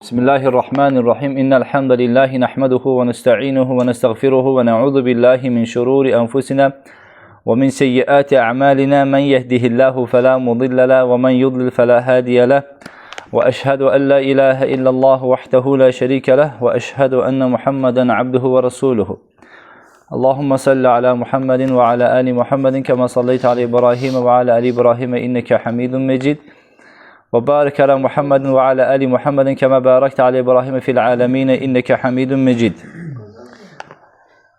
Bismillahirrahmanirrahim. İnnel hamdelellahi nahmeduhu ve nestainuhu ve nestağfiruhu ve na'udzu billahi min şururi enfusina ve min seyyiati a'malina. Men yehdihillahu fela mudille lehu ve men yudlil fela hadiye lehu. Ve eşhedü en la ilahe illallah vahdehu la şerike lehu ve eşhedü enne Muhammeden abduhu ve resuluhu. Allahumme salli ala Muhammedin ve ala ali Muhammedin kema sallaita ala İbrahim ve ala ali İbrahim inneke Hamidun Mecid. Ve barik ala Muhammedin ve ala ali Muhammedin kema barakte ala İbrahim fil alamin inneke Hamidun Mecid.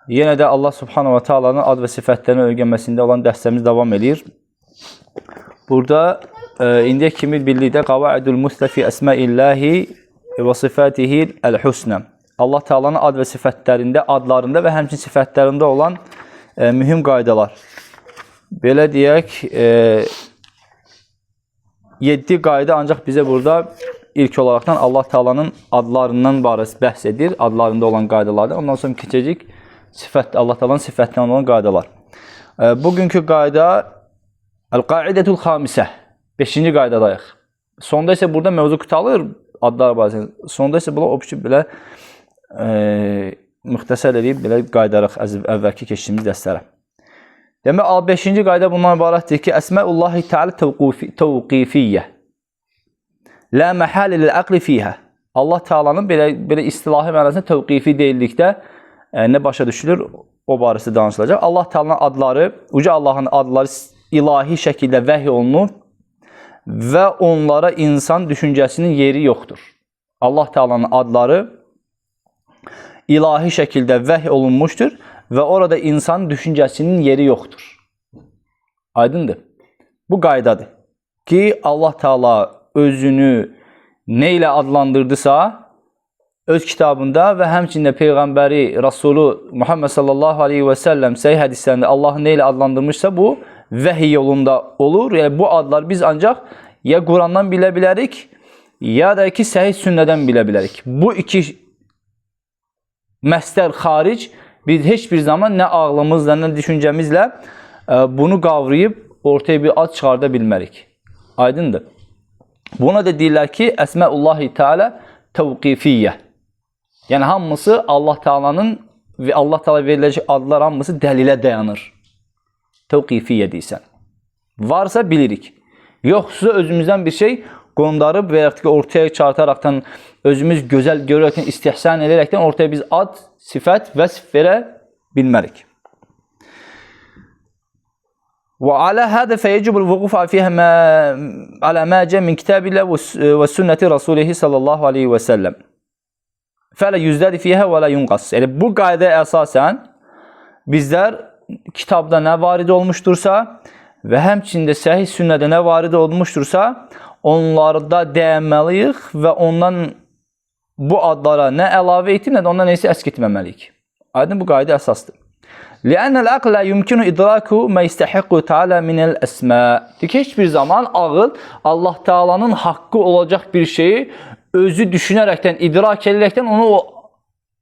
Yenə də Allah Subhanahu ve Taala'nın ad və sifətlərini öyrənməsində olan dərsimiz davam edir. Burada indiyə kimi bildikdə Qavaidul Musla fi Əsmaillahi və Sifatihi el-Husna. Allah Taala'nın ad və sifətlərində, adlarında və həmçinin sifətlərində olan mühüm qaydalar. Belə deyək, 7 qayda ancaq bizə burada ilk olaraqdan Allah Taala'nın adlarından bəhs edir, adlarında olan qaydalardır. Ondan sonra keçəcək Allah Taala'nın sifətlərindən olan qaydalar. Bugünkü qayda El-Qaidetul Xamisə, 5-ci qaydadayıq. Sonda isə burada mövzu qutalır adlar barəsində. Sonda isə belə belə müxtəsər edib belə qaydarıq əvvəlki keçdiyimiz dərslərə. Demək, 5-ci qayda bundan ibarətdir ki, Əsmaullahi Teala təvqifiyyə. La məhələ ləl-əqli fiyhə. Allah Teala'nın belə istilahi mənasında təvqifi deyildikdə nə başa düşülür, o barəsində danışılacaq. Allah Teala'nın adları, Uca Allahın adları ilahi şəkildə vəhy olunur və onlara insan düşüncəsinin yeri yoxdur. Allah Teala'nın adları ilahi şəkildə vəhy olunmuşdur və orada insan düşüncəsinin yeri yoxdur. Aydındır. Bu qaydadır ki, Allah Teala özünü nə ilə adlandırdısa, öz kitabında və həmçində Peyğəmbəri, Rasulü Muhammed sallallahu aleyhi və səlləm səhih hədislərində Allahı nə ilə adlandırmışsa, bu vəhiy yolunda olur. Yəni, bu adlar biz ancaq ya Qurandan bilə bilərik, ya da ki, səhih sünnədən bilə bilərik. Bu iki məsdər xaric, biz heç bir zaman nə ağlımızla, nə düşüncəmizlə bunu qavrayıb ortaya bir ad çıxarda bilmərik. Aydındır. Buna da deyirlər ki, Əsmaullahi Teala təvqifiyyə. Yəni, hamısı Allah Teala'nın və Allah Teala veriləcək adlar hamısı dəlilə dayanır. Təvqifiyyə deyirsən. Varsa bilirik. Yoxsa özümüzdən bir şey qondarıb və yaxud ki, ortaya çartaraqdan, özümüz gözəl görərəkdən, istihsan edərəkdən ortaya biz ad, sifət, vəsf verə bilmərik. Və alə hədə fəyəcibul vüqufa fiyhə alə məcə min kitabillə və sünnəti Rasulihi sallallahu aleyhi və səlləm. Fələ yüzdədi fiyhə və lə yunqas. Yəni, bu qaydaya əsasən bizlər kitabda nə varid olmuşdursa və həmçində səhih sünnədə nə varid olmuşdursa, onlarda dəyənməliyik və ondan bu adlara nə əlavə etib, nə də ondan neysə əsk etməməliyik. Aydın, bu qayda əsasdır. Li'annəl aql la yumkinu idraku ma yastahiqu Teala minəl əsma. Heç bir zaman ağıl Allah Teala'nın haqqı olacaq bir şeyi özü düşünərəkdən, idrak edərəkdən, onu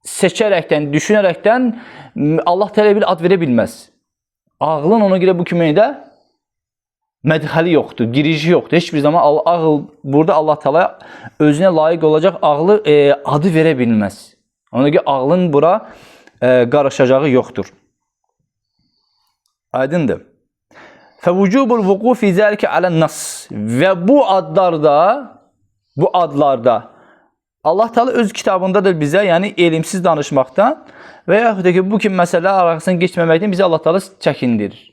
seçərəkdən, düşünərəkdən Allah Teala bir ad verə bilməz. Ağlın ona görə bu kiməydə mədxəli yoxdur, girici yoxdur. Heç bir zaman ağıl, burada Allah Teala özünə layiq olacaq ağlı adı verə bilməz. Ona görə ağlın bura qarışacağı yoxdur. Aydındır. Fəvücubul vuqufi zəlikə alən-nas. Və bu adlarda Allah Teala öz kitabındadır bizə, yəni elmsiz danışmaqdan və yaxud da ki, bu kimi məsələlər arasından geçməməkdən bizi Allah Teala çəkindirir.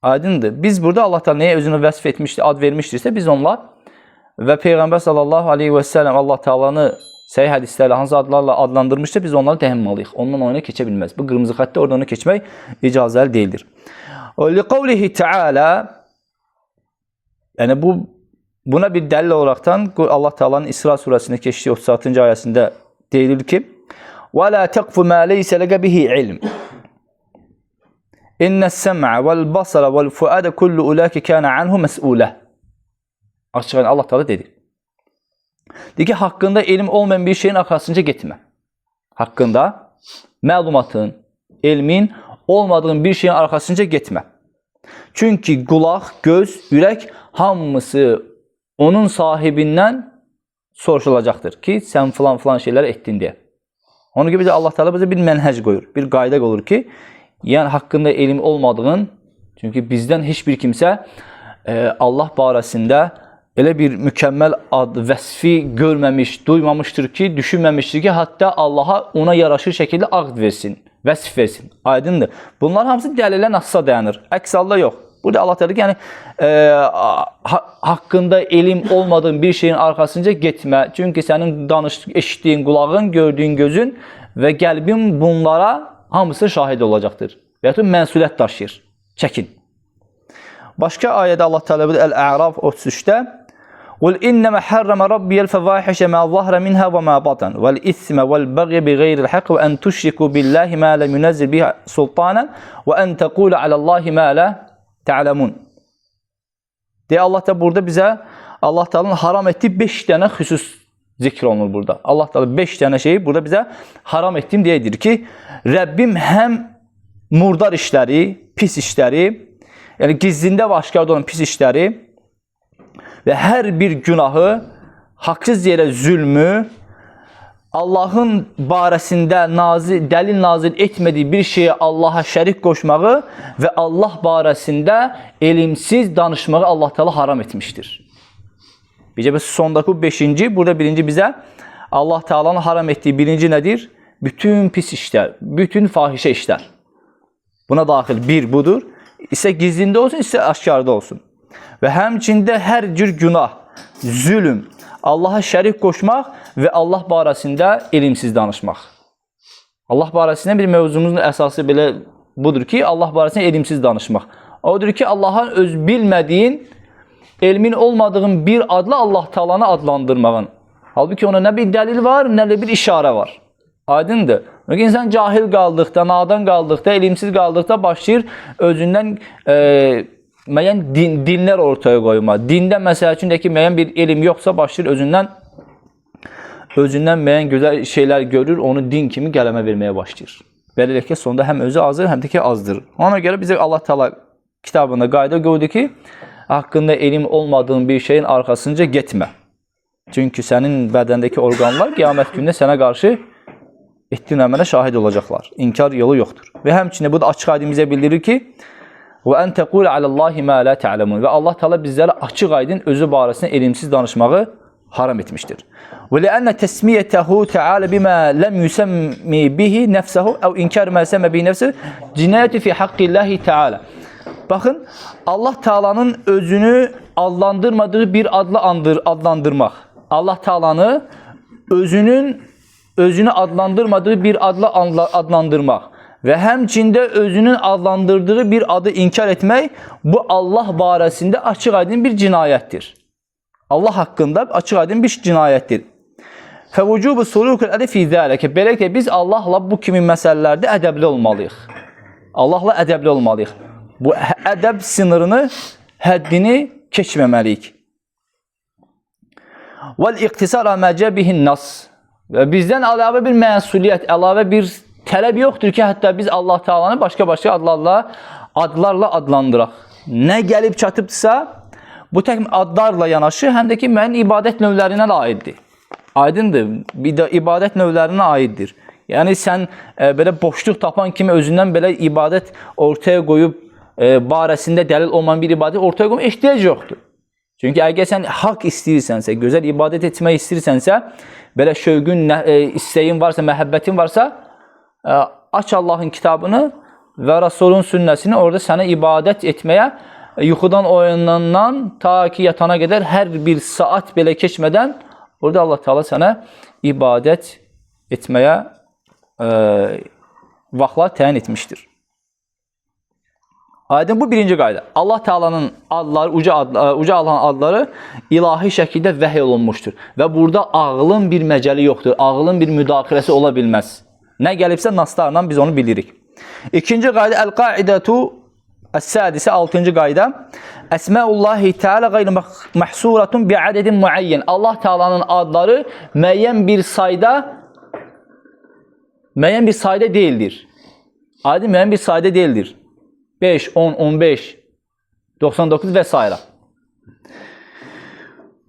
Aydındır. Biz burada Allah Teala nəyə özünü vəsf etmişdir, ad vermişdirsə, biz onlar və Peyğəmbər sallallahu aleyhi və səlləm Allah Teala'nı səhih hədislərlə, hansı adlarla adlandırmışsa, biz onları təminmalıyıq. Ondan oyuna keçə bilməz. Bu qırmızı xəttə oradan ona keçmək icazəli deyildir. Liqavlihi Teala, yəni buna bir dəlil olaraqdan Allah Teala'nın İsra surəsində keçdiyi 36-cı ayəsində deyilir ki: "Və la taqfu ma laysa laka bihi ilm. İnne's-sem'a vel-basara vel-fuada kullu ulaka kana anhu mas'ula." Açıqca Allah Teala dedi. Deyir ki, haqqında elm olmayan bir şeyin arxasınca getmə. Haqqında məlumatın, elmin olmadığın bir şeyin arxasınca getmə. Çünki qulaq, göz, ürək hamısı onun sahibindən soruşulacaqdır ki, sən filan şeylər etdin deyə. Ona görə Allah Teala bizə bir mənhəc qoyur, bir qayda qoyur ki, yəni haqqında elm olmadığın, çünki bizdən heç bir kimsə Allah barəsində elə bir mükəmməl ad, vəsfi görməmiş, duymamışdır ki, düşünməmişdir ki, hətta Allaha ona yaraşır şəkildə aqd versin, vəsf versin. Aydındır. Bunlar hamısı dəlillə nəssa dayanır. Əks halda yox. Burada Allah deyir ki, yəni haqqında elm olmadığın bir şeyin arxasınca getmə. Çünki sənin eşitdiyin qulağın, gördüyün gözün və qəlbin bunlara hamısı şahid olacaqdır. Və ya məsuliyyət daşıyır. Çəkin. Başqa ayədə Allah Teala buyurur Əl-A'raf 33-də "Qul innema harrama rabbiyal fawahişe ma zahara minha ve ma batan vel isme vel baghy bighayri'l haqq ve en tushriku billahi ma lam yunzil bihi sultanan ve en taqulu alallahi ma la ta'lamun." Deyə Allah da burada bizə Allah Teala'nın haram etdiyi 5 dənə xüsus zikr olunur burada. Allah Teala 5 dənə şeyi burada bizə haram etdim deyə deyir ki, Rəbbim həm murdar işləri, pis işləri, yəni gizlində və aşkarda olan pis işləri və hər bir günahı, haqsız yerə zülmü, Allahın barəsində dəlil nazil etmədiyi bir şeyə Allaha şərik qoşmağı və Allah barəsində elmsiz danışmağı Allah Teala haram etmişdir. Bizə sondakı 5-ci, burada birinci bizə Allah Teala'nın haram etdiyi birinci nədir? Bütün pis işlər, bütün fahişə işlər. Buna daxil bir budur. İsə gizlində olsun, isə aşkarda olsun. Və həmçində hər cür günah, zülm, Allaha şərik qoşmaq və Allah barəsində elmsiz danışmaq. Allah barəsində bir mövzumuzun əsası belə budur ki, Allah barəsində elmsiz danışmaq. Odur ki, Allaha öz bilmədiyin, elmin olmadığın bir adla Allah Teala'nı adlandırmağın. Halbuki ona nə bir dəlil var, nə də bir işarə var. Aydındır. Çünki insan cahil qaldıqda, nadan qaldıqda, elmsiz qaldıqda başlayır özündən müəyyən dinlər ortaya qoyma. Dində məsəl üçün də ki, müəyyən bir elm yoxsa başlayır özündən müəyyən gözəl şeylər görür, onu din kimi qələmə verməyə başlayır. Beləliklə sonda həm özü azdır, həm də ki azdırır. Ona görə bizə Allah Teala kitabında qayda qoydu ki, haqqında elm olmadığın bir şeyin arxasınca getmə. Çünki sənin bədəndəki orqanlar qiyamət günündə sənə qarşı etdiyin əmələ şahid olacaqlar. İnkar yolu yoxdur. Və həmçinin bu da açıq aydın bizə bildirir ki, وَاَنْ تَقُولَ عَلَى اللّٰهِ مَا لَا تَعْلَمُونَ Və Allah Teala bizlərə açıq aydın özü barəsində elmsiz danışmağı haram etmişdir. وَلِأَنَّ تَسْمِيَتَهُ تَعَالَ بِمَا لَمْ يُسَمِّ بِهِ نَفْسَهُ اَوْ اِنْكَارِ مَا سَمَّ بِهِ نَفْسَهُ جِنَايَةُ فِي حَقِّ اللّٰهِ تَعَالَ Baxın, Allah Teala'nın özünü adlandırmadığı bir adla adlandırmaq. Allah Teala'nı özünü adlandırmadığı bir adla adlandırmaq və həmçində özünün adlandırdığı bir adı inkar etmək, bu Allah barəsində açıq aydın bir cinayətdir. Allah haqqında açıq aydın bir cinayətdir. فَوُجُوبُ سُلُوكُ الْأَدَفِ فِي ذَٰلَكَ Beləliklə, biz Allahla bu kimi məsələlərdə ədəbli olmalıyıq. Allahla ədəbli olmalıyıq. Bu ədəb sınırını, həddini keçməməliyik. وَالْاِقْتِسَارَ مَا جَبِهِ النَّصِ Və bizdən əlavə bir məsuliyyət, əlavə bir tələb yoxdur ki, hətta biz Allah Teala'nı başqa-başqa adlarla adlandıraq. Nə gəlib çatıbdırsa, bu tək adlarla yanaşı, həm də ki, müəyyən ibadət növlərinə aiddir. Aydındır, bir də ibadət növlərinə aiddir. Yəni, sən belə boşluq tapan kimi özündən belə ibadət ortaya qoyub, barəsində dəlil olmayan bir ibadət ortaya qoyub, ehtiyac yoxdur. Çünki əgər sən haqq istəyirsənsə, gözəl ibadət etmək istəyirsənsə, belə şövqün, istəyin varsa, məhəbbətin varsa, aç Allahın kitabını və Rasulun sünnəsini orada sənə ibadət etməyə, yuxudan oyanandan ta ki yatana qədər hər bir saat belə keçmədən orada Allah Teala sənə ibadət etməyə vaxtlar təyin etmişdir. Aydın, bu birinci qayda. Allah Teala'nın adları, uca Allahın adları ilahi şəkildə vəhiy olunmuşdur. Və burada ağlın bir məcəli yoxdur. Ağlın bir müdaxiləsi ola bilməz. Nə gəlibsə naslarla biz onu bilirik. İkinci qayda, əl-qaidətu əs-sadisə, 6-cı qayda. Əsmaullahi Teala qayr məhsuratun bi'adədin muayyen. Allah Teala'nın adları müəyyən bir sayda deyildir. Aydın, müəyyən bir sayda deyildir. 5, 10, 15, 99 və s.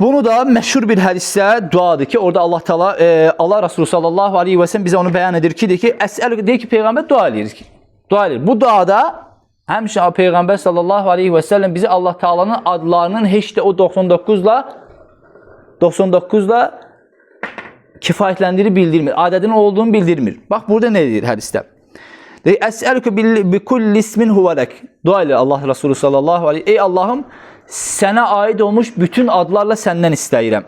Bunu da məşhur bir hədisdə duadır ki, orada Allah Teala Allah Resulü sallallahu aleyhi ve sellem bize onu beyan edir ki, deyir ki Peygamber dua edir ki. Dua edir. Bu duada həmişə Peygamber sallallahu aleyhi ve sellem bizi Allah Teala'nın adlarının heç də o 99'la kifayətləndirir, bildirmir. Adədinin olduğunu bildirmir. Bax burada ne deyir hədisdə? Deyir, Əs'əlükü bi kulli ismin huvelek. Dua edir Allah Resulü sallallahu aleyhi. Ey Allah'ım, sənə aid olmuş bütün adlarla səndən istəyirəm.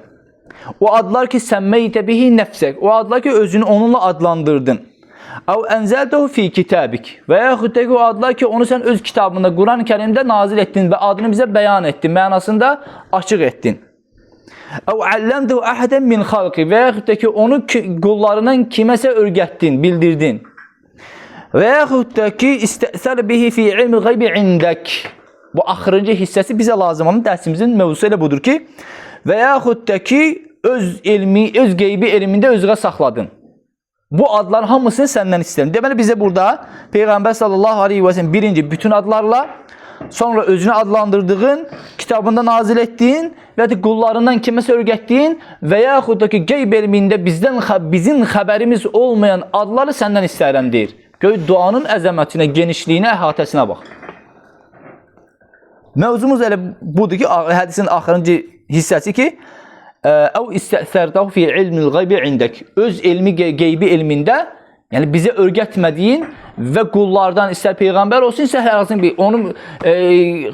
O adlar ki, səmmeytə bihi nəfsək. O adlar ki, özünü onunla adlandırdın. Əv ənzəltəhu fi kitabik. Və yaxud da ki, o adlar ki, onu sən öz kitabında, Quran-ı Kərimdə nazil etdin və adını bizə bəyan etdin, mənasında açıq etdin. Əv əlləmdəhu əhədən min xalqi. Və yaxud da ki, onu qullarından kiməsə örgətdin, bildirdin. Və yaxud da ki, istəsər bihi fi ilmi qaybi indək. Bu axırıncı hissəsi bizə lazım olan dərsimizin mövzusu elə budur ki, və yaxud da ki, öz qeybi elmində özünə saxladın. Bu adların hamısını səndən istəyirəm. Deməli, bizə burada Peyğəmbər sallallahu aleyhi ve sellem birinci bütün adlarla, sonra özünü adlandırdığın, kitabında nazil etdiyin və qullarından kiməsə örgətdiyin və yaxud da ki, qeyb elmində bizim xəbərimiz olmayan adları səndən istəyirəm deyir. Göy duanın əzəmətinə, genişliyinə, əhatəsinə bax. Mövzumuz elə budur ki, hədisin axırıncı hissəsi ki, əv istəsərdəhu fi ilmil qaybi indək. Öz qeybi elmində, yəni bizə örgətmədiyin və qullardan istər Peyğəmbər olsun, istər hər hansı bir onu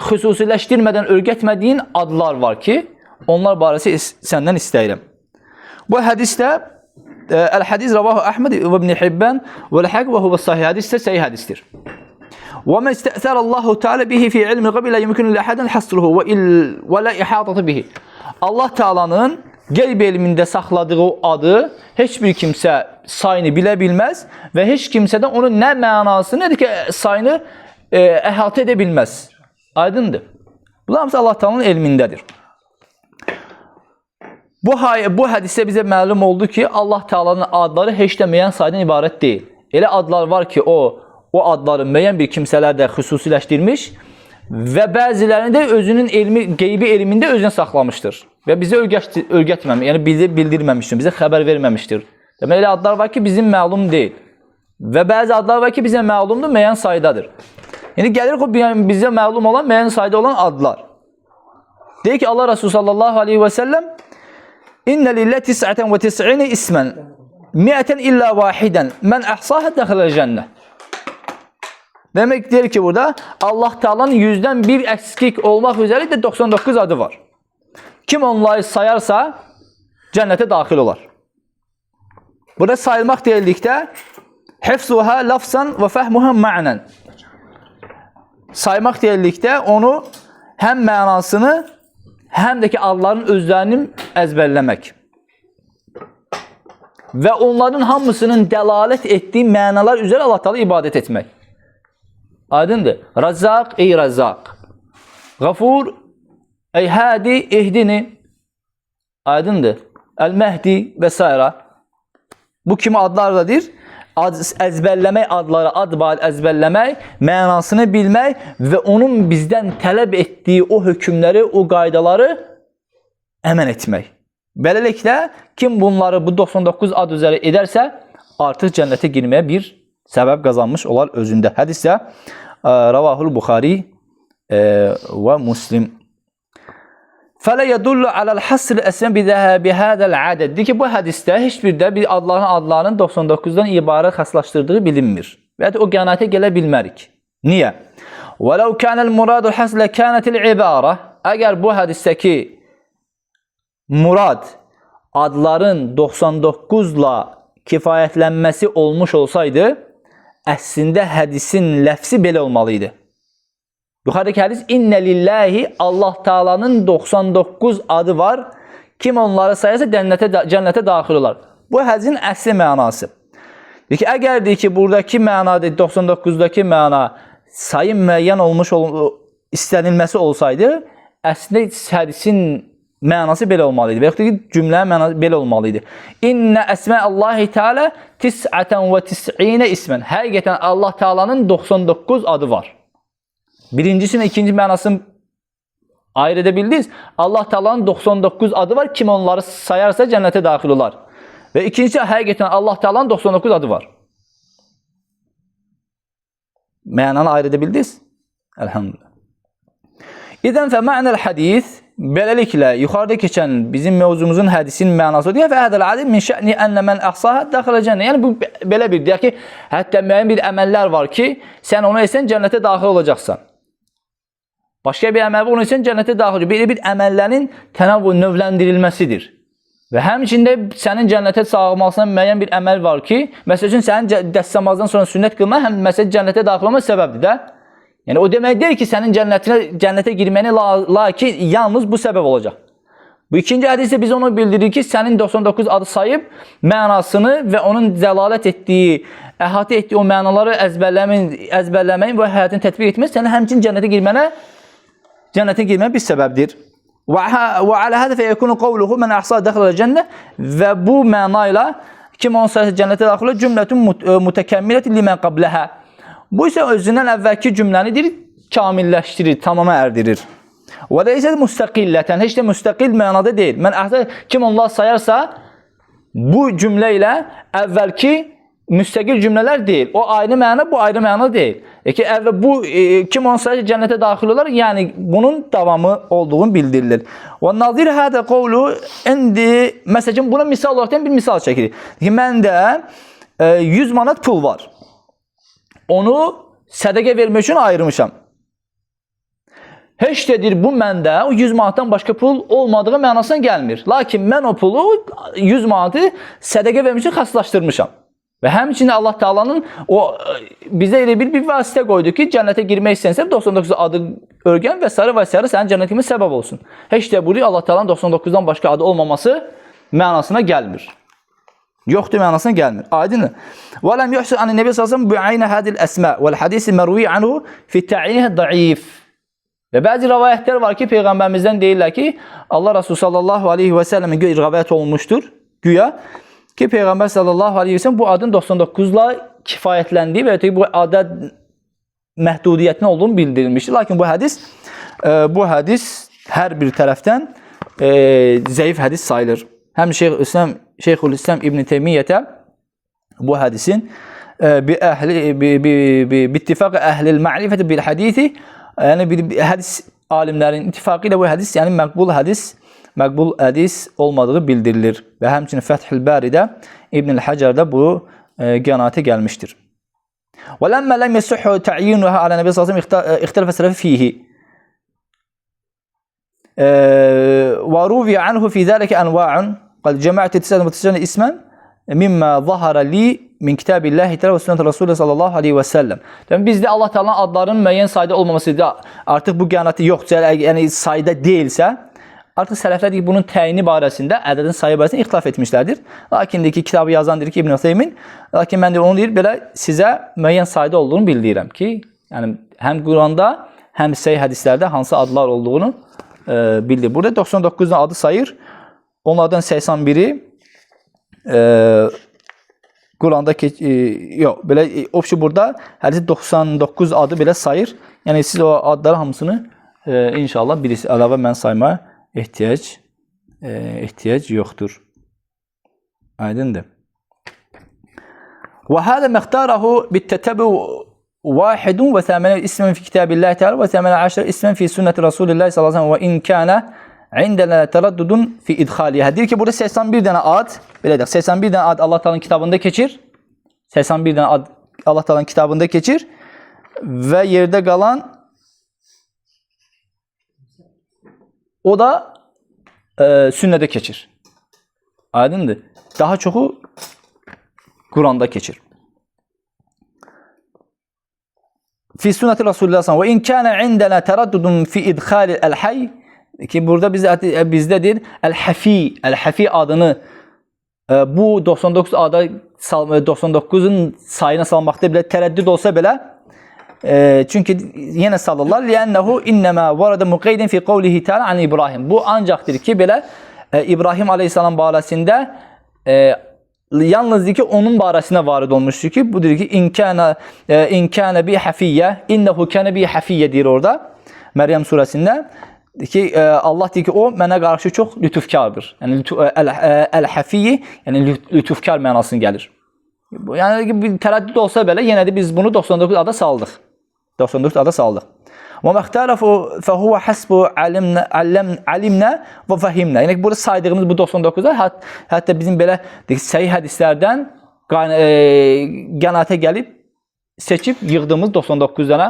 xüsusiləşdirmədən örgətmədiyin adlar var ki, onlar barəsi səndən istəyirəm. Bu hədisdə Əl-Hədis rəvahu Əhməd və İbn Hibban vəl-Haq və huvə sahih hədisdir, səhih hədisdir. وَمَا اسْتَأْثَرَ اللّٰهُ تَعَالَى بِهِ فِي عِلْمِ الْغَيْبِ لَا يُمْكِنُ لِأَحَدٍ حَصْرُهُ وَلَا إِحَاطَةُ بِهِ. Allah Teala'nın qeyb elmində saxladığı o adı heç bir kimsə sayını bilə bilməz və heç kimsədən onun nə mənası, nədir ki, sayını əhatə edə bilməz. Aydındır. Bunlar hamısı Allah Teala'nın elmindədir. Bu hədisdə bizə məlum oldu ki, Allah Teala'nın adları heç də müəyyən saydan ibarət deyil. Elə adlar var ki, o adları müəyyən bir kimsələr də xüsusiləşdirmiş və bəzilərini də özünün qeybi elmində özünə saxlamışdır. Və bizə örgətməmiş, yəni bildirməmişdir, bizə xəbər verməmişdir. Demək, elə adlar var ki, bizim məlum deyil. Və bəzi adlar var ki, bizə məlumdur, müəyyən saydadır. Yəni, gəlir bizə məlum olan, müəyyən sayda olan adlar. Deyir ki, Allah Resulü sallallahu aleyhi və səlləm İnnə lillə 99 ismən, 100 illə vahidən, mən əhsahə dəxilə cənnə. Demək deyir ki, burada Allah Teala'nın 100'dən bir əskik olmaq üzəri də 99 adı var. Kim onları sayarsa, cənnətə daxil olar. Burada sayılmaq deyildikdə, hifzuhə lafzan və fəhmuhə ma'nən. Saymaq deyildikdə, onu həm mənasını, həm də ki, adların özlərinin əzbərləmək və onların hamısının dəlalət etdiyi mənalar üzrə Allah Teala ibadət etmək. Aydındır. Razzaq, ey Razzaq. Gafur, ey Hadi, ehdini. Aydındır. El-Mehdi və s. Bu kimi adlardadır. Əzbərləmək adları, ad-bad əzbərləmək, mənasını bilmək və onun bizdən tələb etdiyi o hökmləri, o qaydaları əməl etmək. Beləliklə, kim bunları bu 99 ad üzəri edərsə, artıq cənnətə girməyə bir səbəb qazanmış olar özündə. Hədisdə Ravahul Buxari və Muslim. Fələ yədullu aləl hasr əsmə bihədəl ədəd. Deyir ki, bu hədisdə heç bir də bir adlarının 99'dan ibarət xaslaşdırdığı bilinmir. Və o qənaətə gələ bilmərik. Niyə? وَلَوْ كَانَ الْمُرَادُ الْحَسْلَ كَانَتِ الْعِبَارَةِ. Əgər bu hədisdəki murad adların 99'la kifayətlənməsi olmuş olsaydı, əslində hədisin ləfsi belə olmalıydı. Yuxarıdakı hədis İnnə lillahi Allah Teala'nın 99 adı var. Kim onları sayarsa cənnətə daxil olar. Bu hədisin əsli mənası. Deyir ki, əgər deyir ki, buradakı mənadır, 99'daki məna sayın müəyyən olmuş istənilməsi olsaydı, əslində hədisin mənası belə olmalıydı. Və yaxud da ki, cümlənin mənası belə olmalıydı. İnnə əsmə Allahi Teala 99 ismən. Həqiqətən Allah Teala'nın 99 adı var. Birincisinin ikinci mənasını Ayırt edebildiniz. Allah Taala'nın 99 adı var. Kim onları sayarsa cennete daxil olar. Və ikincisi, həqiqətən Allah Taala'nın 99 adı var. Mənanı ayırt edebildiniz? Elhamdülillah. İdən fə mə'nəl hədis, beləliklə yuxarıda keçən bizim mövzumuzun hədisin mənası deyək və hədəl adim min şə'ni ənə mən əhsahə daxilə cənnə. Yəni bu belə bir deyək ki, hətta müəyyən bir əməllər var ki, sən onu etsən cənnətə daxil olacaqsan. Başqa bir əməl var, onu etsən cənnətə daxil olacaq. Belə bir əməllərin tənavvü növləndirilməsidir. Və həmçində sənin cənnətə çağırmasına müəyyən bir əməl var ki, məsəl üçün sənin dəstəmazdan sonra sünnət qılmaq həm məsəl cənnətə daxil olma səbəbdir də. Yəni o demək deyil ki, sənin cənnətə girməni lakin yalnız bu səbəb olacaq. Bu ikinci hədisdə biz onu bildirir ki, sənin 99 adı sayıb mənasını və onun zəlalət etdiyi, əhatə etdiyi o mənaları əzbərləməyin və həyatını tətbiq etmək sənin həmçinin cənnətə girmənə bir səbəbdir. Və alə hədə fəyəkunu qavluhu mən əhsa dəxilə cənnə və bu mənayla kim onun sayısı cənnətə daxil olur, cümlətun mütəkəmmilətin limən qabləhə. Bu isə özündən əvvəlki cümlənidir, kamilləşdirir, tamama ərdirir. Və də isə müstəqillətən, heç də müstəqil mənada deyil. Mən kim onlar sayarsa, bu cümlə ilə əvvəlki müstəqil cümlələr deyil. O ayrı məna, bu ayrı məna deyil. Kim onu sayarsa cənnətə daxil olar, yəni bunun davamı olduğunu bildirilir. Və nazir hədə qovlu, indi, məsələn, buna misal olaraq bir misal çəkilir. Məndə 100 manat pul var. Onu sədəqə vermək üçün ayırmışam. Heç dedir, bu məndə o 100 manatdan başqa pul olmadığı mənasına gəlmir. Lakin mən o pulu 100 manatı sədəqə vermək üçün xaslaşdırmışam. Və həmçinin Allah Taala'nın bizə elə bir vasitə qoydu ki, cənnətə girmək istəyənsə 99 adı örgən və sarı sənin cənnətə girməyə səbəb olsun. Heç də bu Allah Taala'nın 99-dan başqa adı olmaması mənasına gəlmir. Yoxdur mənasına gəlmir. Aydındır. Və ləm yuhsin an Nəbi sallallahu əleyhi və səlləm bi'ayn hadil əsma vəl hadis mərvi anhu fi ta'yinhi da'if. Və bəzi rivayətlər var ki, peyğəmbərimizdən deyirlər ki, Allah Resulü sallallahu əleyhi və səlləmin rivayət olunmuşdur. Güya ki, peyğəmbər sallallahu əleyhi və səlləm bu adın 99-la kifayətləndiyi və bu ada məhdudiyyətin olduğunu bildirilmişdir. Lakin bu hədis hər bir tərəfdən zəif hədis sayılır. Həm Şeyxülislam İbn Teymiyyətə bu hədisin bittifaq əhlil ma'rifəti bil hədisi, yəni hədis alimlərin ittifaqı ilə bu hədis, yəni məqbul hədis olmadığı bildirilir. Və həmçinin Fəthül Bəridə İbn-i Həcərdə bu qənaətə gəlmişdir. Və ləmmə ləm yəsuhu tə'yinuha alə Nəbi sallallahu əleyhi və səlləm ixtilafə sələfi fihi. Və ruviyə anhu fi zəlikə anva'un. قال جمعت 99 ismen mimma zahara li min kitabillahi teala ve sünnet Resulü sallallahu aleyhi ve sellem. Yani bizde Allah Teala'nın adlarının müəyyən sayda olmaması da artıq bu qənaəti yoxdur, yəni sayda deyilsə, artıq sələflər bunun təyini barəsində, ədədin sayı barəsində ixtilaf etmişlərdir. Lakin ki, kitabı yazan deyir ki, İbn Hüseymin, lakin mən onu deyir, belə sizə müəyyən sayda olduğunu bildirirəm ki, yəni həm Quranda, həm səhih hədislərdə hansı adlar olduğunu bildirir. Burada 99 adı sayır. Onlardan 81'i Quranda yox, belə opşu burada hədisi 99 adı belə sayır. Yəni siz o adları hamısını inşallah birisi əlavə mən saymaya ehtiyac yoxdur. Aydındır. Və hədə məxtarahu bit-tətəbu vahidun və 80 ismen fi kitabillahi teala və 18 ismen fi sünneti Resulillah sallallahu aleyhi ve sellem və in kana indələ tərəddüdün fi idxaliyyə. Deyir ki, burada 81 dənə ad, belə deyək, 81 dənə ad Allah Taala'nın kitabında keçir. 81 dənə ad Allah Taala'nın kitabında keçir və yerdə qalan o da sünnədə keçir. Aydındır. Daha çoxu Quranda keçir. Fi sünneti Resulullah sallallahu aleyhi ve sellem və in kana indələ tərəddüdün fi idxalil el-hayy ki, burada bizdə deyir Əl-Həfi adını bu 99 ada 99'un sayına salmaqda belə tərəddüd olsa belə çünki yenə salırlar لِأَنَّهُ إِنَّمَا وَرَدَ مُقَيْدٍ فِي قَوْلِهِ تَعَالَى عَنْ İbrahim. Bu ancaqdır ki, belə İbrahim aleyhissalam barəsində yalnızdır ki, onun barəsində varid olmuşdur ki, bu deyir ki, İn kâne bi hafiyyə, innehu kâne bi hafiyyə deyir orada, Məryəm surəsində. ki Allah deyir ki, o mənə qarşı çox lütufkardır. Yəni əl-həfiyyi, yəni lütufkar mənasına gəlir. Yəni bir tərəddüd olsa belə yenə də biz bunu 99 ada saldıq. 99 ada saldıq. Və məxtələfu fəhuva həsbu alimnə və fəhimnə. Yəni burada saydığımız bu 99-a hətta bizim belə səhih hədislərdən qənaətə gəlib seçib yığdığımız 99 dənə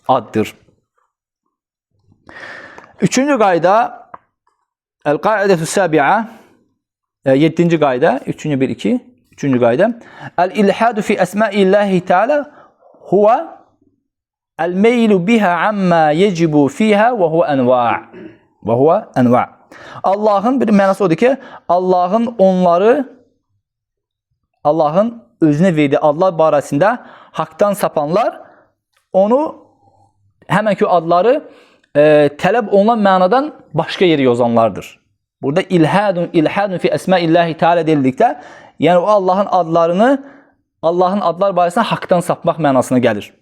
addır. Üçüncü qayda el-qaidətü səbiə 7-ci qayda 3-cü qayda el-ilhadu fi əsma'illahi teala huwa el-meylu biha amma yecibu fiha və huwa enva'. Allahın bir mənası odur ki, Allahın özünə verdiyi adlar barəsində haqdan sapanlar onu həmən ki adları tələb olunan mənadan başqa yerə yozanlardır. Burada ilhadun fi əsma'illahi teala dedikdə, yəni o Allahın adlar barəsində haqdan sapmaq mənasına gəlir.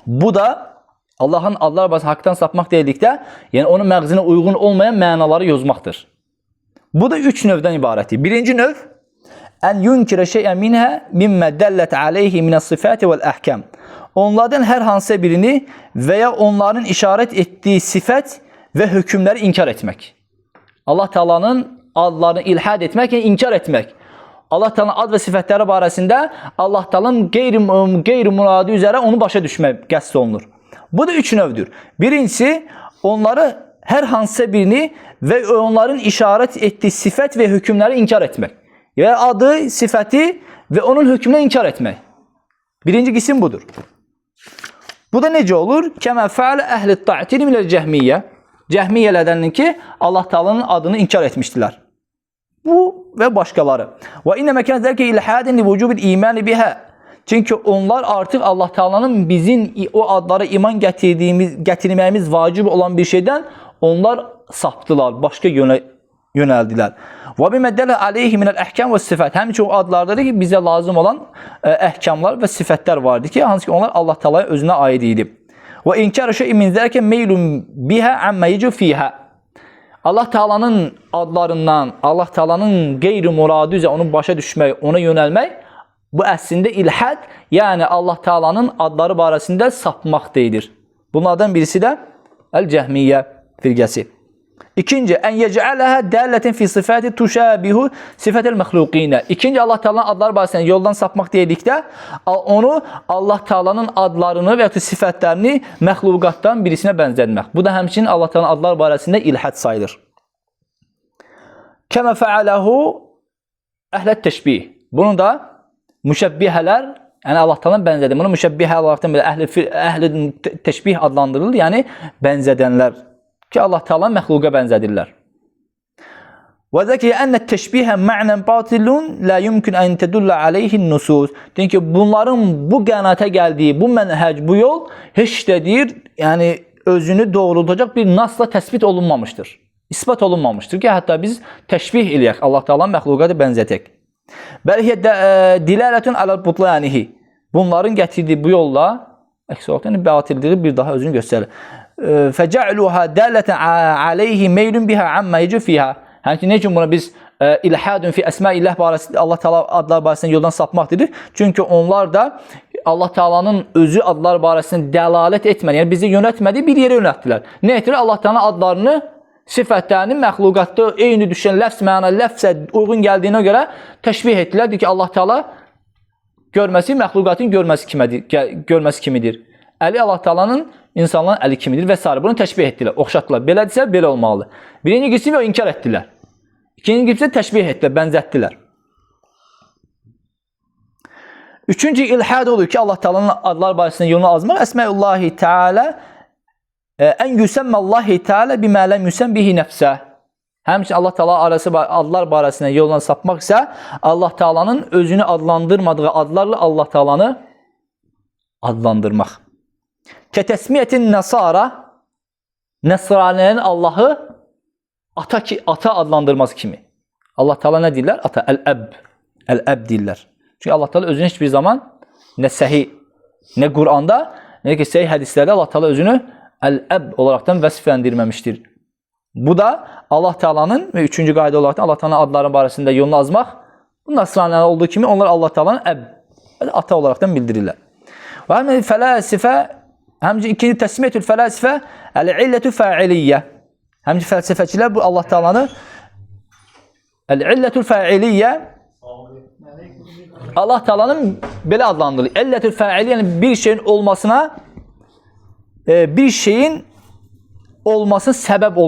Bu da Allahın adlar barəsində haqdan sapmaq dedikdə, yəni onun məğzinə uyğun olmayan mənaları yozmaqdır. Bu da 3 növdən ibarətdir. Birinci növ ən yunkirə şeyən minhə mimmə dəllət aleyhi minəs-sifati vəl-əhkəm. Onlardan hər hansısa birini və ya onların işarət etdiyi sifət və hökmləri inkar etmək. Allah Taala'nın adlarını ilhad etmək, yəni inkar etmək. Allah Taala'nın ad və sifətləri barəsində Allah Taala'nın qeyri-muradı üzrə onu başa düşmək qəsd olunur. Bu da 3 növdür. Birincisi, onları hər hansısa birini və onların işarət etdiyi sifət və hökmləri inkar etmək. Və adı, sifəti və onun hökmünü inkar etmək. Birinci qisim budur. Bu da necə olur? Kəmə fəal əhli ta'til minəl cəhmiyyə. Cəhmiyyələrdən ki, Allah Taala'nın adını inkar etmişdilər. Bu və başqaları. Və innə məkən zəlkə ilhadin li vücubil iman bihə. Çünki onlar artıq Allah Taala'nın bizim o adlara iman gətirməyimiz vacib olan bir şeydən onlar sapdılar, başqa yönəldilər. Və bimədələ aleyhi minəl əhkəm və sifət. Həmçinin o adlardadır ki, bizə lazım olan əhkamlar və sifətlər vardır ki, hansı ki onlar Allah Taala'ya özünə aid idi. Və inkar şeyin min zəlkə meylun bihə amma yecu fihə. Allah Taala'nın adlarından, Allah Taala'nın qeyri-muradı üzrə onu başa düşmək, ona yönəlmək bu əslində ilhad, yəni Allah Taala'nın adları barəsində sapmaq deyilir. Bunlardan birisi də el-cəhmiyyə firqəsi. İkinci, ən yec'aləhə dəllətin fi sifəti tuşəbihu sifətəl məxluqinə. İkinci, Allah Taala'nın adları barəsində yoldan sapmaq dedikdə, onu Allah Taala'nın adlarını və ya sifətlərini məxluqatdan birisinə bənzətmək. Bu da həmçinin Allah Taala'nın adları barəsində ilhad sayılır. Kəmə fəaləhu əhlət təşbih. Bunu da müşəbbihələr, yəni Allah Taala'nın bənzədir. Bunu müşəbbihə olaraqdan belə əhli təşbih adlandırılır, yəni bənzədənlər. Ki Allah Taala məxluqa bənzədirlər. Və zəkiyə ənə təşbihə mə'nən batilun la yumkin an tedulla alayhi nusus. Deyir ki, bunların bu qənaətə gəldiyi bu mənhəc, bu yol heç də deyir, yəni özünü doğrultacaq bir nasla təsbit olunmamışdır. İsbat olunmamışdır ki, hətta biz təşbih eləyək, Allah Taala'nın məxluqa da bənzətək. Bəlkə dilalətun aləl butlanihi. Bunların gətirdiyi bu yolla əks olaraq batildir, bir daha özünü göstərir. Fəcə'luha dələtən aleyhi meylun biha amma yecu fiha. Həmçinin nə üçün buna biz ilhadun fi əsmaillah barəsində Allah Taala adlar barəsində yoldan sapmaq dedik? Çünki onlar da Allah Taala'nın özü adlar barəsində dəlalət etməyən, yəni bizi yönətmədiyi bir yerə yönəltdilər. Nə etdilər? Allah Taala'nın adlarını, sifətlərini məxluqatda eyni düşən ləfz məna ləfzə uyğun gəldiyinə görə təşbih etdilər. Deyir ki, Allah Taala görməsi məxluqatın görməsi kimidir. Əli Allah Taala'nın insanların əli kimidir və s. Bunu təşbih etdilər, oxşatdılar. Belədirsə, belə olmalıdır. Birinci qismi inkar etdilər. İkinci qismi təşbih etdilər, bənzətdilər. Üçüncü ilhad olur ki, Allah Taala'nın adlar barəsində yolunu azmaq. Əsmaullahi Teala ən yüsəmməllahi Teala bimə ləm yüsəm bihi nəfsə. Həmçinin Allah Taala adlar barəsində yoldan sapmaq isə Allah Taala'nın özünü adlandırmadığı adlarla Allah Taala'nı adlandırmaq. Kətəsmiyyətin nəsara, nəsranilərin Allahı ata adlandırması kimi. Allah Taala nə deyirlər? Ata, əl-əb. Əl-əb deyirlər. Çünki Allah Taala özünü heç bir zaman nə səhih, nə Quranda, nə ki səhih hədislərdə Allah Taala özünü əl-əb olaraqdan vəsfləndirməmişdir. Bu da Allah Teala'nın ve üçüncü qayda olaraq Allah Teala'nın adları barəsində yolunu azmaq. Bu Nasraniler olduğu kimi onlar Allah Teala'nın ata olaraqdan bildirirlər. Və həmin fəlsəfə, həmçinin ikinci təsmiyyətül fəlsəfə el-illetü fa'iliyyə. Həmçinin fəlsəfəçilər bu Allah Teala'nı el-illetül fa'iliyyə Allah Teala'nın belə adlandırılır. İlletül fa'iliyyə yəni bir şeyin olmasına səbəb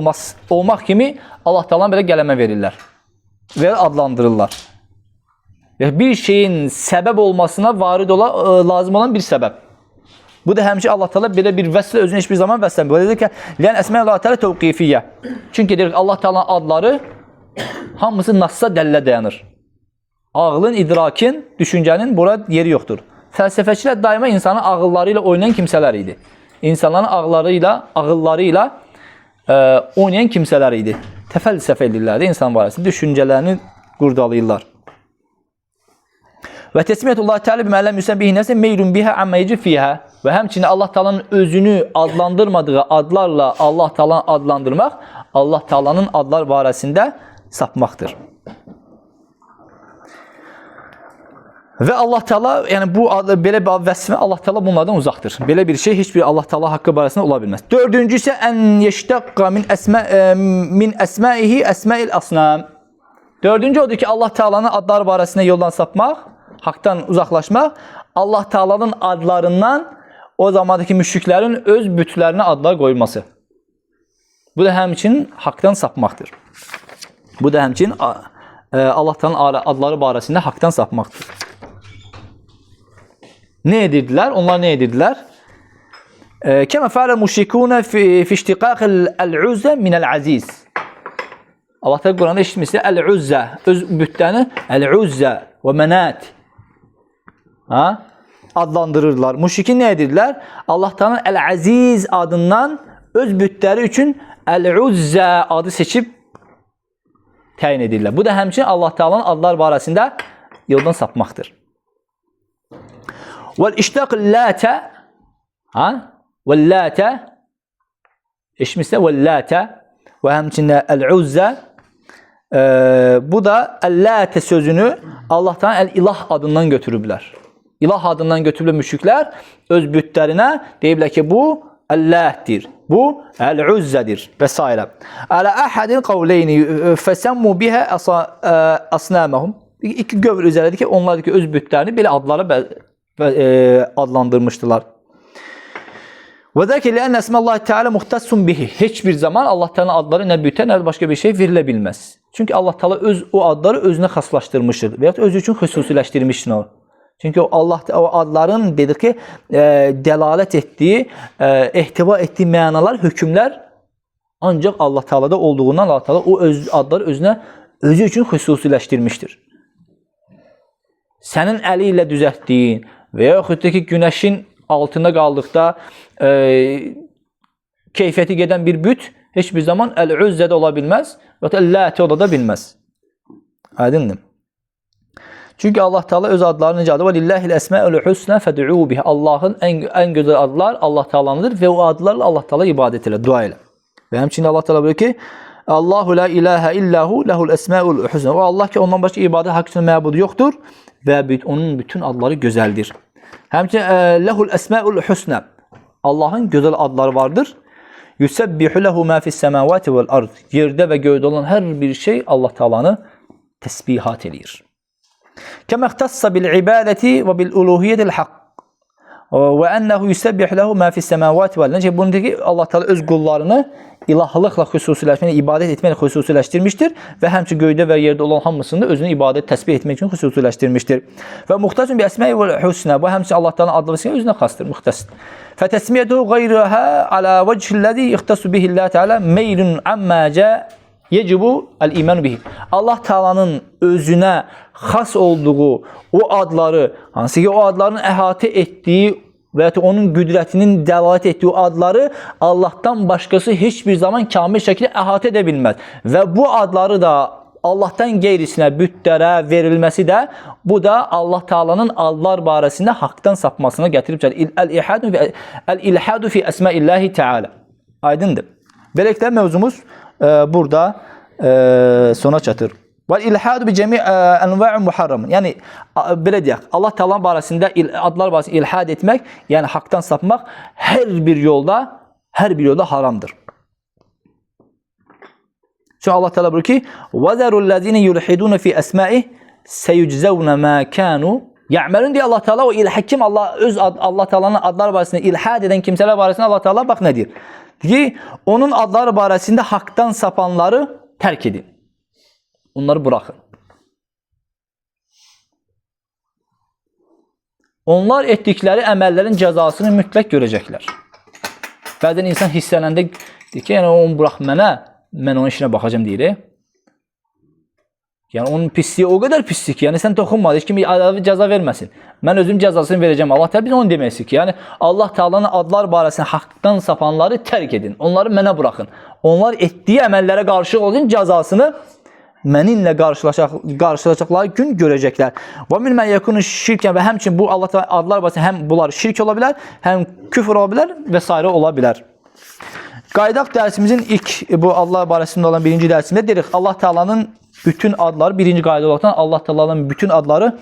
olmaq kimi Allah Teala'nın belə qələmə verirlər və adlandırırlar. Bir şeyin səbəb olmasına varid lazım olan bir səbəb. Bu da həmişə Allah Teala belə bir vəsflə özünü heç bir zaman vəsfləmir. Belə deyir ki, lən əsmə-i Teala təvqifiyyə. Çünki deyir Allah Teala'nın adları hamısı Nassa dəllə dayanır. Ağlın, idrakin, düşüncənin bura yeri yoxdur. Fəlsəfəçilər daima insanın ağılları ilə oynayan kimsələr idi. İnsanların ağılları ilə oynayan kimsələr idi. Təfəlsəfə edirlərdi insan barəsində, düşüncələrini qurdalayırlar. Və təsmiyyətullah Teala bimələm müsəbbihi nəsə meylun bihə əmməyci fiyhə. Və həmçinin Allah Teala'nın özünü adlandırmadığı adlarla Allah Teala'nı adlandırmaq, Allah Teala'nın adlar barəsində sapmaqdır. Və Allah Teala, yəni bu belə bir vəsfə Allah Teala bunlardan uzaqdır. Belə bir şey heç bir Allah Teala haqqı barəsində ola bilməz. Dördüncü isə ən yeştəqqa min əsmaihi əsmail asnam. Dördüncü odur ki, Allah Teala'nın adları barəsində yoldan sapmaq, haqdan uzaqlaşmaq, Allah Teala'nın adlarından o zamandakı müşriklərin öz bütlərinə adlar qoyulması. Bu da həmçinin haqdan sapmaqdır. Bu da həmçinin Allah Teala'nın adları barəsində haqdan sapmaqdır. Ne edirdilər? Onlar ne edirdilər? Kəmə fəalə müşrikunə fi iştiqaqil-əl-uzzə minəl-aziz. Allah Teala Quranda eşitmişsə əl-uzzə, öz bütlərini əl-uzzə və mənət adlandırırlar. Müşrikin ne edirlər? Allah Teala'nın əl-aziz adından öz bütləri üçün əl-uzzə adı seçib təyin edirlər. Bu da həmçinin Allah Teala'nın adlar barəsində yoldan sapmaqdır. Vəl-iştaqil-lətə vəl-lətə eşitmişsə vəl-lətə və həmçində əl-uzzə bu da əl-lətə sözünü Allah Teala'nın əl-ilah adından götürüblər. İlah adından götürüblər müşriklər öz bütlərinə deyiblər ki, bu əl-lətdir, bu əl-uzzədir və s. Ələ əhədin qavleyni fəsəmmu bihə asnəməhum. İki qövr üzərədir ki, onlar ki, öz bütlərini belə adlara adlandırmışdılar. Və zəkə lənnə əsməllahi Teala muhtassun bihi. Heç bir zaman Allah Teala'nın adları nə bütə, nə başqa bir şey verilə bilməz. Çünki Allah Teala o adları özünə xaslaşdırmışdır və ya özü üçün xüsusiləşdirmişdir o. Çünki o adların dedik ki, dəlalət etdiyi, ehtiva etdiyi mənalar, hökmlər ancaq Allah Teala'da olduğundan Allah Teala o adları özü üçün xüsusiləşdirmişdir. Sənin əli ilə düzəltdiyin və yaxud da ki, günəşin altında qaldıqda keyfiyyəti gedən bir büt heç bir zaman əl-uzzədə ola bilməz və əl-lətə ola da bilməz. Aydındır. Çünki Allah Teala öz adlarını necə adı var? Lillahil əsmə'ul husna fəd'u bihi. Allahın ən gözəl adlar Allah Teala'nındır və o adlarla Allah Teala ibadət elə, dua elə. Və həmçinin Allah Teala buyurur ki, Allahu la ilahe illahu lehul əsmə'ul husna. O Allah ki, ondan başqa ibadət haqq üçün məbud yoxdur və onun bütün adları gözəldir. Həmçinin lehul əsmə'ul husna. Allahın gözəl adları vardır. Yusabbihu lehu ma fis semawati vel ard. Yerdə və göydə olan hər bir şey Allah Teala'nı təsbihat eləyir. Kəmə ixtassa bil ibadəti və bil uluhiyyətil haqq. Və ənəhu yusabbihu lehu ma fis semawati vel ard. Bunu deyir ki, Allah Teala öz qullarını ilahlıqla xüsusiləşməklə, ibadət etməklə xüsusiləşdirmişdir və həmçinin göydə və yerdə olan hamısını özünü ibadət təsbih etmək üçün xüsusiləşdirmişdir. Və muxtasun bi əsmə'i vel husna. Bu həmçinin Allah Teala'nın adları özünə xasdır, muxtas. Fətəsmiyyətuhu qayrəha alə vəchilləzi ixtasu bihi Allah Teala meylun amma yecibu el-iman bihi. Allah Teala'nın özünə xas olduğu o adları, hansı ki o adların əhatə etdiyi və ya onun qüdrətinin dəlalət etdiyi adları Allahdan başqası heç bir zaman kamil şəkildə əhatə edə bilməz. Və bu adları da Allahdan qeyrisinə, bütlərə verilməsi də bu da Allah Teala'nın adlar barəsində haqdan sapmasına gətirib çatır. El-ilhadu fi əsma'illahi Teala. Aydındır. Beləliklə mövzumuz burada sona çatır. Və ilhadu bi cəmi enva'in muharram. Yəni belə deyək, Allah Taala'nın barəsində adlar barəsində ilhad etmək, yəni haqdan sapmaq hər bir yolda haramdır. Çünki Allah Teala buyurur ki: "Vəzərullezine yulhidun fi esma'i seyuczevne ma kanu ya'malun." diye Allah Teala o ilhakim Allah Teala'nın adları barəsində ilhad edən kimsələr barəsində Allah Teala bax nə deyir? Deyir ki, onun adları barəsində haqdan sapanları tərk edin. Onları buraxın. Onlar etdikləri əməllərin cəzasını mütləq görəcəklər. Bəzən insan hissələndə deyir ki, yəni onu burax mənə, mən onun işinə baxacam deyir. Yəni onun pisliyi o qədər pislik ki, yəni sən toxunma, heç kim cəza verməsin. Mən özüm cəzasını verəcəm. Allah Teala biz onu deməkdir ki, yəni Allah Teala'nın adlar barəsində haqdan sapanları tərk edin. Onları mənə buraxın. Onlar etdiyi əməllərə qarşı olsun cəzasını məninlə qarşılaşacaqları gün görəcəklər. Və min mən yekunu şirkən və həmçinin bu Allah Teala adlar barəsində həm bunlar şirk ola bilər, həm küfr ola bilər və s. ola bilər. Qaydaq dərsimizin ilk bu Allah barəsində olan birinci dərsimdə dedik Allah Teala'nın bütün adları birinci qayda olaraq Allah Teala'nın bütün adları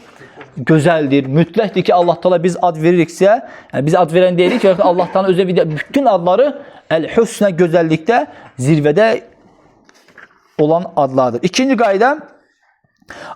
gözəldir, mütləqdir ki Allah Teala biz ad veririksə, yəni biz ad verən deyirik ki Allah Teala özü bütün adları el-husnə gözəllikdə zirvədə olan adlardır. İkinci qayda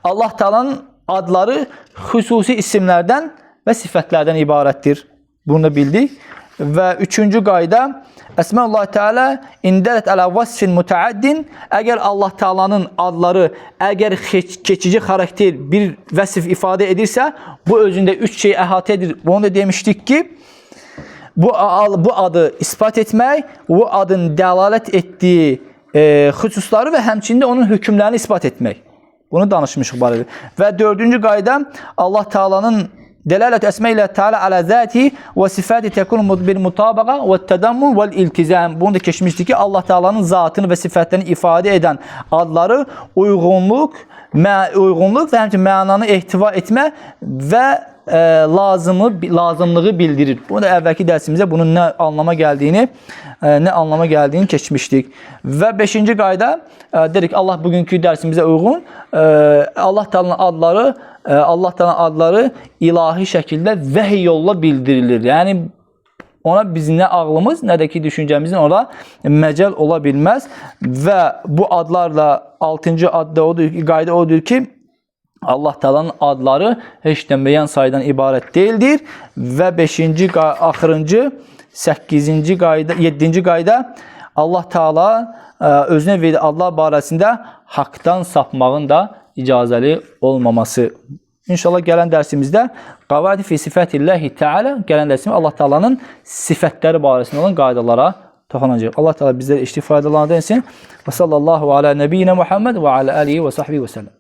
Allah Teala'nın adları xüsusi isimlərdən və sifətlərdən ibarətdir. Bunu da bildik. Və üçüncü qayda Əsma-Allah Teala indələt ələ vasfin mütəəddin. Əgər Allah Teala'nın adları əgər keçici xarakter bir vəsif ifadə edirsə, bu özündə üç şey əhatə edir. Bunu da demişdik ki, bu adı ispat etmək, bu adın dəlalət etdiyi xüsusları və həmçində onun hökmlərini ispat etmək. Bunu danışmışıq barədə. Və dördüncü qayda Allah Teala'nın Delalət əsmə ilə Teala alə zəti və sifəti təkunu bil mutabaqa və tədammun və iltizam. Bunu da keçmişdik ki, Allah Teala'nın zatını və sifətlərini ifadə edən adları uyğunluq və həmçinin mənanı ehtiva etmə və lazımlığı bildirir. Bunu da əvvəlki dərsimizdə bunun nə anlama gəldiyini keçmişdik. Və beşinci qayda dedik Allah bugünkü dərsimizə uyğun Allah Teala'nın adları ilahi şəkildə vəhiy yolla bildirilir. Yəni ona biz nə ağlımız, nə də ki düşüncəmizin ona məcəl ola bilməz. Və bu adlarla 6-cı qayda odur ki, Allah Teala'nın adları heç də müəyyən saydan ibarət deyildir. Və 5-ci, axırıncı, 8-ci qayda, 7-ci qayda Allah Teala özünə verdiyi adlar barəsində haqdan sapmağın da icazəli olmaması. İnşallah gələn dərsimizdə Qavaid fi sifətilləhi Teala, gələn dərsimizdə Allah Teala'nın sifətləri barəsində olan qaydalara toxunacaq. Allah Teala bizlərə iştiq faydalarını etsin. Və sallallahu ala nəbiyyinə Muhammed və ala alihi və sahbihi və səlləm.